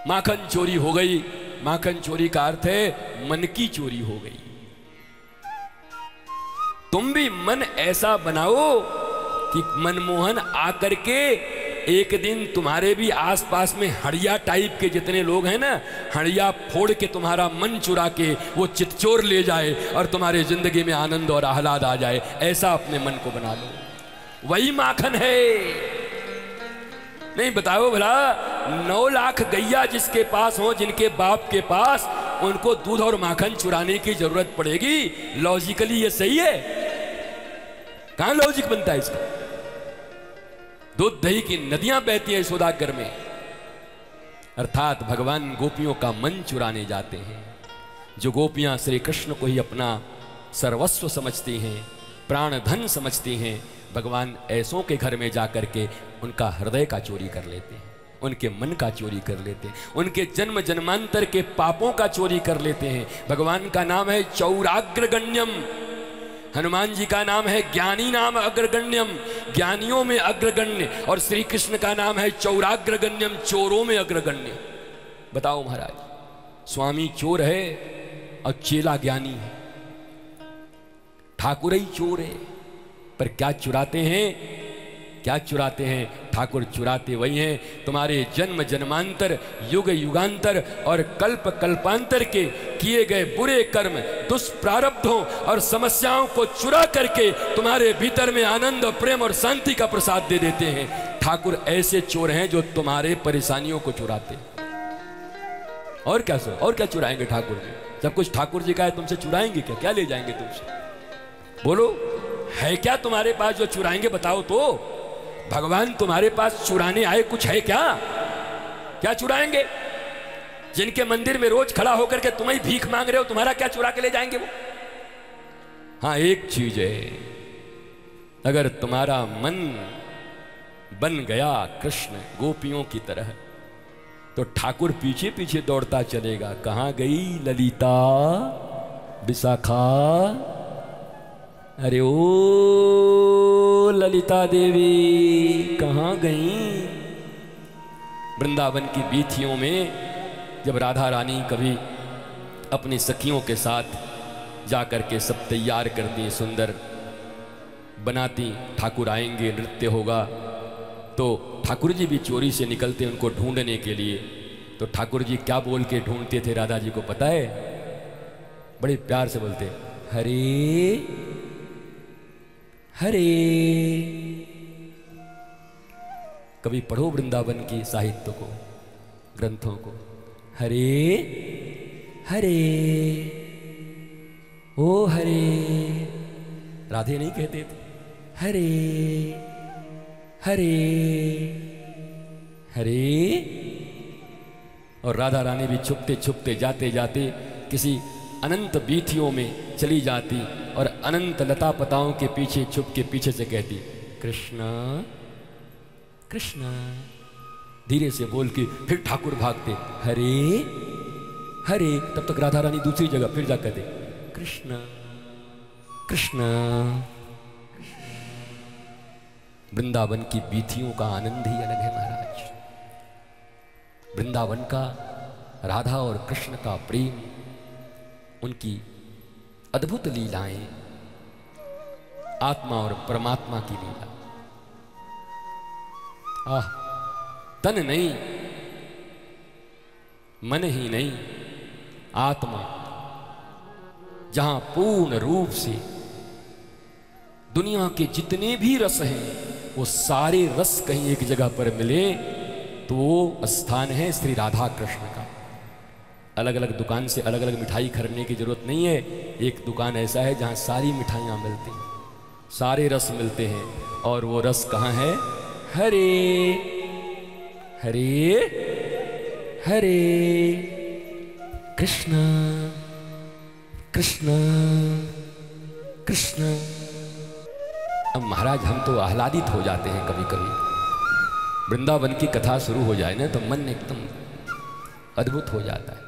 माखन चोरी हो गई। माखन चोरी का अर्थ है मन की चोरी हो गई। तुम भी मन ऐसा बनाओ कि मनमोहन आकर के एक दिन तुम्हारे भी आसपास में हड़िया टाइप के जितने लोग हैं ना, हड़िया फोड़ के तुम्हारा मन चुरा के वो चितचोर ले जाए और तुम्हारे जिंदगी में आनंद और आह्लाद आ जाए। ऐसा अपने मन को बना लो, वही माखन है। नहीं बताओ भला, 9 लाख गैया जिसके पास हो, जिनके बाप के पास, उनको दूध और माखन चुराने की जरूरत पड़ेगी? लॉजिकली ये सही है? कहां लॉजिक बनता है इसका? दूध दही की नदियां बहती हैं यशोदागर में, अर्थात भगवान गोपियों का मन चुराने जाते हैं। जो गोपियां श्री कृष्ण को ही अपना सर्वस्व समझती हैं, प्राण धन समझती हैं, भगवान ऐसों के घर में जाकर के उनका हृदय का चोरी कर लेते हैं, उनके मन का चोरी कर लेते हैं, उनके जन्म जन्मांतर के पापों का चोरी कर लेते हैं। भगवान का नाम है चौराग्रगण्यम, हनुमान जी का नाम है ज्ञानी नाम अग्रगण्यम, ज्ञानियों में अग्रगण्य, और श्री कृष्ण का नाम है चौराग्रगण्यम, चोरों में अग्रगण्य। बताओ महाराज, स्वामी चोर है और चेला ज्ञानी है, ठाकुर ही चोर है। पर क्या चुराते हैं? क्या चुराते हैं? ठाकुर चुराते वही हैं तुम्हारे जन्म जन्मांतर, युग युगांतर और कल्प कल्पांतर के किए गए बुरे कर्म, दुष्प्रारब्धों और समस्याओं को चुरा करके तुम्हारे भीतर में आनंद और प्रेम और शांति का प्रसाद दे देते हैं। ठाकुर ऐसे चोर हैं जो तुम्हारे परेशानियों को चुराते। और क्या चुराएंगे ठाकुर जी? जब कुछ ठाकुर जी का है तुमसे चुराएंगे क्या? क्या ले जाएंगे तुमसे? बोलो, है क्या तुम्हारे पास जो चुराएंगे? बताओ तो। भगवान तुम्हारे पास चुराने आए कुछ है क्या? क्या चुराएंगे? जिनके मंदिर में रोज खड़ा होकर के तुम्हें भीख मांग रहे हो, तुम्हारा क्या चुरा के ले जाएंगे वो? हाँ, एक चीज है, अगर तुम्हारा मन बन गया कृष्ण गोपियों की तरह, तो ठाकुर पीछे पीछे दौड़ता चलेगा। कहां गई ललिता विशाखा? अरे ओ ललिता देवी कहाँ गई? वृंदावन की बीथियों में जब राधा रानी कभी अपनी सखियों के साथ जाकर के सब तैयार करती, सुंदर बनाती, ठाकुर आएंगे, नृत्य होगा, तो ठाकुर जी भी चोरी से निकलते उनको ढूंढने के लिए। तो ठाकुर जी क्या बोल के ढूंढते थे राधा जी को पता है? बड़े प्यार से बोलते, हरे हरे। कभी पढ़ो वृंदावन की साहित्य को, ग्रंथों को। हरे हरे ओ हरे, राधे नहीं कहते थे? हरे हरे हरे। और राधा रानी भी छुपते छुपते जाते जाते किसी अनंत बीथियों में चली जाती और अनंत लता पताओं के पीछे छुप के पीछे से कहती, कृष्णा कृष्णा। धीरे से बोल के फिर ठाकुर भागते, हरे हरे। तब तक राधा रानी दूसरी जगह फिर जाकर दे, कृष्णा कृष्णा। वृंदावन की बीथियों का आनंद ही अलग है महाराज। वृंदावन का राधा और कृष्ण का प्रेम, उनकी अद्भुत लीलाएं, आत्मा और परमात्मा की लीला। आह, तन नहीं, मन ही नहीं, आत्मा जहां पूर्ण रूप से दुनिया के जितने भी रस हैं वो सारे रस कहीं एक जगह पर मिले तो वो स्थान है श्री राधा कृष्ण का। अलग अलग दुकान से अलग अलग मिठाई खरीदने की जरूरत नहीं है। एक दुकान ऐसा है जहां सारी मिठाइयां मिलती हैं, सारे रस मिलते हैं, और वो रस कहाँ है? हरे हरे हरे कृष्ण कृष्ण कृष्ण। अब महाराज हम तो आह्लादित हो जाते हैं कभी कभी। वृंदावन की कथा शुरू हो जाए ना तो मन एकदम अद्भुत हो जाता है।